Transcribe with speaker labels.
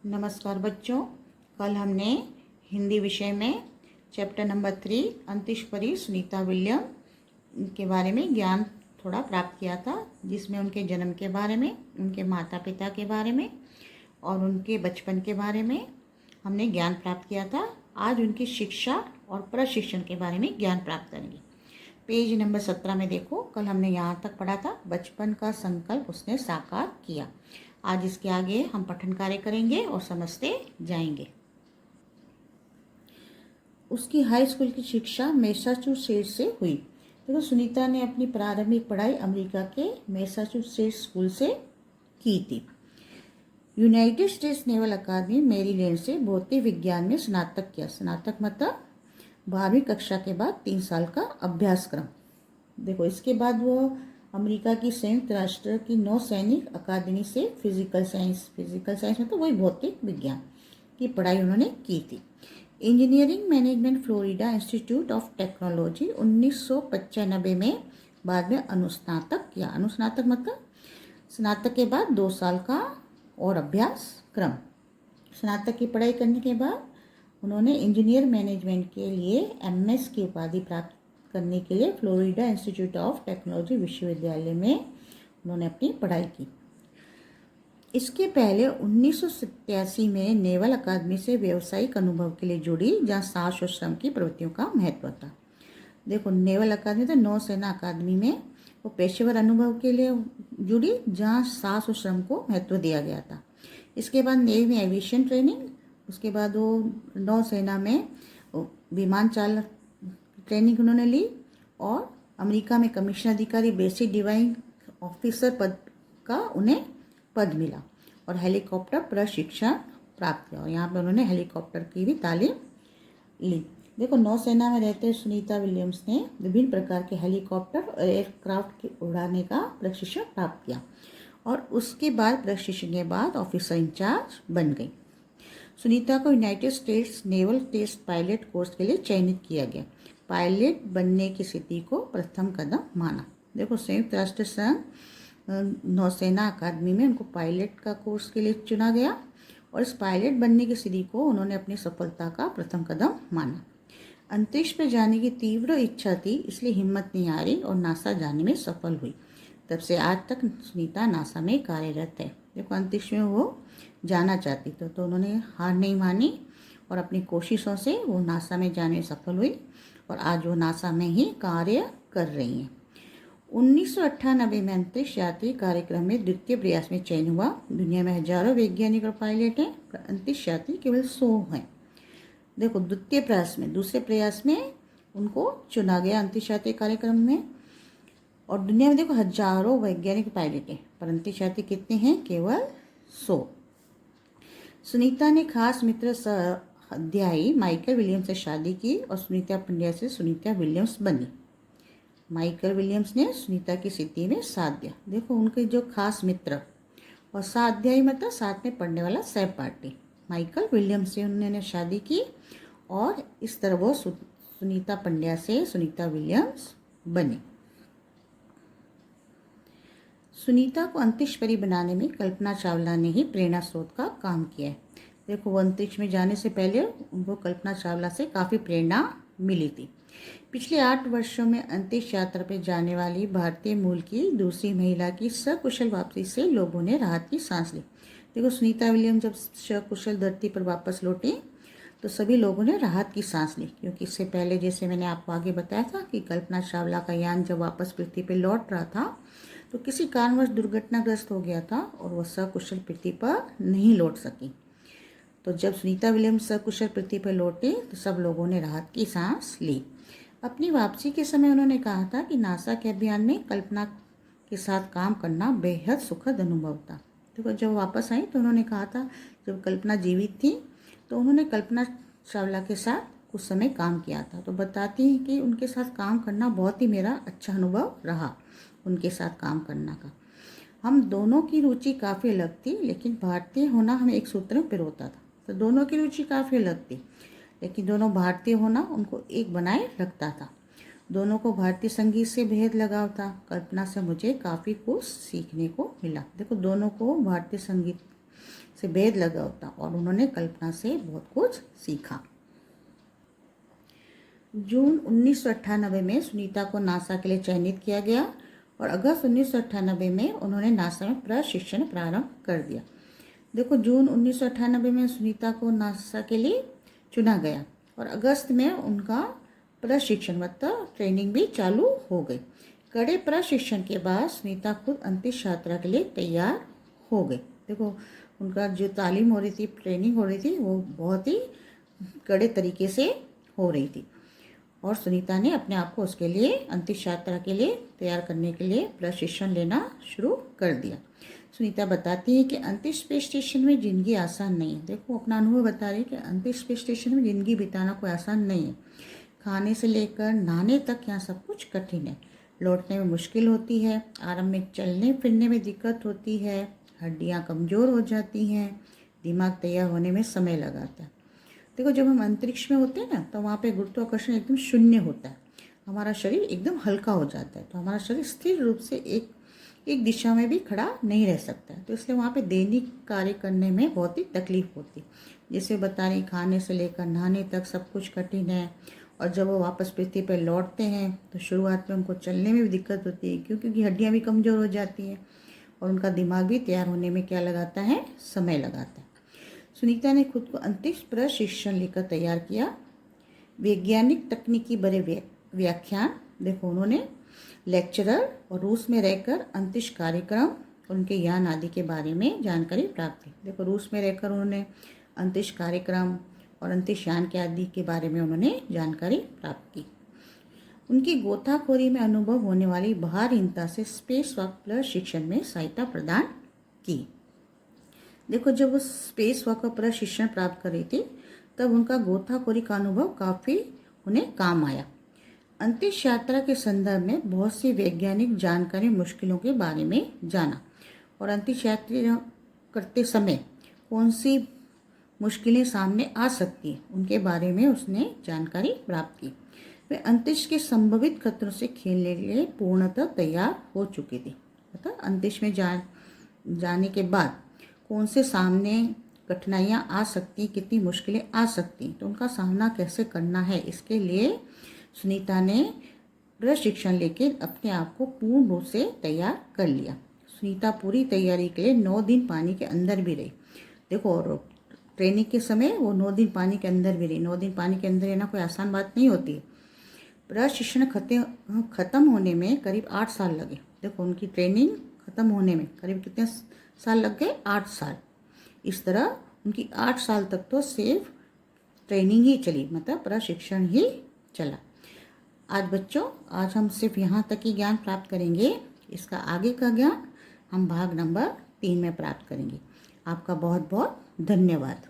Speaker 1: नमस्कार बच्चों। कल हमने हिंदी विषय में चैप्टर नंबर 3 अंतरिक्षपरी सुनीता विलियम के बारे में ज्ञान थोड़ा प्राप्त किया था, जिसमें उनके जन्म के बारे में, उनके माता पिता के बारे में और उनके बचपन के बारे में हमने ज्ञान प्राप्त किया था। आज उनकी शिक्षा और प्रशिक्षण के बारे में ज्ञान प्राप्त करेंगे। पेज नंबर 17 में देखो, कल हमने यहाँ तक पढ़ा था, बचपन का संकल्प उसने साकार किया। आज इसके आगे हम पठन कार्य करेंगे और समझते जाएंगे। उसकी हाई स्कूल की शिक्षा मैसाचुसेट्स से हुई। देखो, सुनीता ने अपनी प्रारंभिक पढ़ाई अमेरिका के मैसाचुसेट्स स्कूल से की थी। यूनाइटेड स्टेट्स नेवल अकादमी मैरीलैंड से भौतिक विज्ञान में स्नातक किया। स्नातक मतलब 12वीं कक्षा के बाद 3 साल का अभ्यासक्रम। देखो, इसके बाद वो अमेरिका की संयुक्त राष्ट्र की नौसैनिक अकादमी से फिजिकल साइंस मतलब वही भौतिक विज्ञान की पढ़ाई उन्होंने की थी। Engineering management Florida institute of technology 1995 में बाद में अनुस्नातक किया। अनुस्नातक मतलब स्नातक के बाद 2 साल का और अभ्यास क्रम। स्नातक की पढ़ाई करने के बाद उन्होंने इंजीनियर मैनेजमेंट के लिए MS की उपाधि प्राप्त करने के लिए फ्लोरिडा इंस्टीट्यूट ऑफ टेक्नोलॉजी विश्वविद्यालय में उन्होंने अपनी पढ़ाई की। इसके पहले 1987 में नेवल अकादमी से व्यावसायिक अनुभव के लिए जुड़ी, जहाँ साहस और श्रम की प्रवृत्तियों का महत्व था। देखो, नेवल अकादमी तो नौसेना अकादमी में वो पेशेवर अनुभव के लिए जुड़ी, जहाँ साहस और श्रम को महत्व दिया गया था। इसके बाद नेवी में एविएशन ट्रेनिंग, उसके बाद वो नौसेना में विमान चालक ट्रेनिंग उन्होंने ली और अमेरिका में कमीशन अधिकारी बेसिक डिवाइस ऑफिसर पद का उन्हें पद मिला और हेलीकॉप्टर प्रशिक्षण प्राप्त किया और यहाँ पर उन्होंने हेलीकॉप्टर की भी तालीम ली। देखो, नौसेना में रहते सुनीता विलियम्स ने विभिन्न प्रकार के हेलीकॉप्टर और एयरक्राफ्ट के उड़ाने का प्रशिक्षण प्राप्त किया और उसके बाद प्रशिक्षण के बाद ऑफिसर इंचार्ज बन गई। सुनीता को United States naval test pilot course के लिए चयनित किया गया। पायलट बनने की स्थिति को प्रथम कदम माना। देखो, संयुक्त राष्ट्र संघ नौसेना अकादमी में उनको पायलट का कोर्स के लिए चुना गया और इस पायलट बनने की स्थिति को उन्होंने अपनी सफलता का प्रथम कदम माना। अंतरिक्ष में जाने की तीव्र इच्छा थी, इसलिए हिम्मत नहीं हारी और नासा जाने में सफल हुई। तब से आज तक सुनीता नासा में कार्यरत है। देखो, अंतरिक्ष में वो जाना चाहती तो उन्होंने हार नहीं मानी और अपनी कोशिशों से वो नासा में जाने में सफल हुई और आज वो नासा में ही कार्य कर रही हैं। 1998 में अंतरिक्ष यात्री कार्यक्रम में द्वितीय प्रयास में चयन हुआ। दुनिया में हजारों वैज्ञानिक और पायलट हैं, अंतरिक्ष यात्री केवल 100 हैं। देखो, दूसरे प्रयास में उनको चुना गया अंतरिक्ष यात्री कार्यक्रम में और दुनिया में देखो हजारों वैज्ञानिक पायलट हैं, पर अंतरिक्ष यात्री कितने हैं? केवल 100। सुनीता ने खास मित्र अध्यायी माइकल विलियम्स से शादी की और सुनीता पंड्या से सुनीता विलियम्स बनी। माइकल विलियम्स ने सुनीता की स्थिति में साथ दिया। देखो, उनके जो खास मित्र और स्वाध्यायी मतलब साथ में पढ़ने वाला सहपाठी, माइकल विलियम्स से उन्होंने शादी की और इस तरह वो सुनीता पंड्या से सुनीता विलियम्स बनी। सुनीता को अंतरिक्षपरी बनाने में कल्पना चावला ने ही प्रेरणा स्रोत का काम किया है। देखो, वो अंतरिक्ष में जाने से पहले उनको कल्पना चावला से काफ़ी प्रेरणा मिली थी। पिछले 8 वर्षों में अंतरिक्ष यात्रा पर जाने वाली भारतीय मूल की दूसरी महिला की सकुशल वापसी से लोगों ने राहत की सांस ली। देखो, सुनीता विलियम जब सकुशल धरती पर वापस लौटी तो सभी लोगों ने राहत की सांस ली, क्योंकि इससे पहले जैसे मैंने आपको आगे बताया था कि कल्पना चावला का यान जब वापस पृथ्वी पर लौट रहा था तो किसी कारणवश दुर्घटनाग्रस्त हो गया था और वह सकुशल पृथ्वी पर नहीं लौट सकी। तो जब सुनीता विलियम्स सकुशल पृथ्वी पर लौटे तो सब लोगों ने राहत की सांस ली। अपनी वापसी के समय उन्होंने कहा था कि नासा के अभियान में कल्पना के साथ काम करना बेहद सुखद अनुभव था। तो जब वापस आई तो उन्होंने कहा था, जब कल्पना जीवित थी तो उन्होंने कल्पना चावला के साथ कुछ समय काम किया था। तो बताती हैं कि उनके साथ काम करना बहुत ही मेरा अच्छा अनुभव रहा। उनके साथ काम करना का हम दोनों की रुचि काफ़ी अलग थी, लेकिन भारतीय होना हमें एक सूत्र में पिरोता था। तो दोनों की रुचि काफ़ी अलग थी, लेकिन दोनों भारतीय होना उनको एक बनाए रखता था। दोनों को भारतीय संगीत से बेहद लगाव था। कल्पना से मुझे काफ़ी कुछ सीखने को मिला। देखो, दोनों को भारतीय संगीत से भेद लगा होता और उन्होंने कल्पना से बहुत कुछ सीखा। जून 1998 में सुनीता को नासा के लिए चयनित किया गया और अगस्त 1998 में उन्होंने नासा में प्रशिक्षण प्रारंभ कर दिया। देखो, जून 1998 में सुनीता को नासा के लिए चुना गया और अगस्त में उनका प्रशिक्षण मतलब ट्रेनिंग भी चालू हो गई। कड़े प्रशिक्षण के बाद सुनीता खुद अंतरिक्ष यात्रा के लिए तैयार हो गए। देखो, उनका जो तालीम हो रही थी, ट्रेनिंग हो रही थी, वो बहुत ही कड़े तरीके से हो रही थी और सुनीता ने अपने आप को उसके लिए अंतरिक्ष यात्रा के लिए तैयार करने के लिए प्रशिक्षण लेना शुरू कर दिया। सुनीता बताती है कि अंतरिक्ष स्पेस स्टेशन में ज़िंदगी आसान नहीं है। देखो, अपना अनुभव बता रही है कि अंतरिक्ष स्पेस स्टेशन में ज़िंदगी बिताना कोई आसान नहीं है। खाने से लेकर नहाने तक यहाँ सब कुछ कठिन है। लौटने में मुश्किल होती है, आराम में चलने फिरने में दिक्कत होती है, हड्डियाँ कमज़ोर हो जाती हैं, दिमाग तैयार होने में समय लगाता है। देखो, जब हम अंतरिक्ष में होते हैं ना, तो वहाँ पे गुरुत्वाकर्षण एकदम शून्य होता है। हमारा शरीर एकदम हल्का हो जाता है, तो हमारा शरीर स्थिर रूप से एक दिशा में भी खड़ा नहीं रह सकता है। तो इसलिए वहाँ पे दैनिक कार्य करने में बहुत ही तकलीफ होती है। जैसे बता रही, खाने से लेकर नहाने तक सब कुछ कठिन है और जब वो वापस पृथ्वी पर लौटते हैं तो शुरुआत में उनको चलने में भी दिक्कत होती है, क्योंकि हड्डियाँ भी कमज़ोर हो जाती हैं और उनका दिमाग भी तैयार होने में क्या लगाता है, समय लगाता है। सुनीता ने खुद को अंतरिक्ष प्रशिक्षण लेकर तैयार किया। वैज्ञानिक तकनीकी बड़े व्याख्यान, देखो, उन्होंने लेक्चरर और रूस में रहकर अंतरिक्ष कार्यक्रम, उनके यान आदि के बारे में जानकारी प्राप्त की। देखो, रूस में रहकर उन्होंने अंतरिक्ष कार्यक्रम और अंतरिक्ष यान के आदि के बारे में उन्होंने जानकारी प्राप्त की। उनकी गोताखोरी में अनुभव होने वाली बाहरीनता से स्पेस वॉक प्रशिक्षण में सहायता प्रदान की। देखो, जब वो स्पेस वॉक का प्रशिक्षण प्राप्त कर रही थी तब उनका गोताखोरी का अनुभव काफ़ी उन्हें काम आया। अंतरिक्ष यात्रा के संदर्भ में बहुत सी वैज्ञानिक जानकारी मुश्किलों के बारे में जाना और अंतरिक्ष यात्रा करते समय कौन सी मुश्किलें सामने आ सकती हैं उनके बारे में उसने जानकारी प्राप्त की। वे अंतरिक्ष के संभावित खतरों से खेलने के लिए पूर्णतः तैयार हो चुकी थी। मतलब अंतरिक्ष में जाने के बाद कौन से सामने कठिनाइयाँ आ सकती, कितनी मुश्किलें आ सकती, तो उनका सामना कैसे करना है, इसके लिए सुनीता ने प्रशिक्षण लेकर अपने आप को पूर्ण रूप से तैयार कर लिया। सुनीता पूरी तैयारी के लिए 9 दिन पानी के अंदर भी रही। देखो, और ट्रेनिंग के समय वो 9 दिन पानी के अंदर भी रही। 9 दिन पानी के अंदर रहना कोई आसान बात नहीं होती। प्रशिक्षण खत्म होने में करीब 8 साल लगे। देखो, उनकी ट्रेनिंग खत्म होने में करीब कितने साल लग गए, 8 साल। इस तरह उनकी 8 साल तक तो सिर्फ ट्रेनिंग ही चली, मतलब प्रशिक्षण ही चला। आज बच्चों, आज हम सिर्फ यहाँ तक ही ज्ञान प्राप्त करेंगे। इसका आगे का ज्ञान हम भाग नंबर 3 में प्राप्त करेंगे। आपका बहुत बहुत धन्यवाद।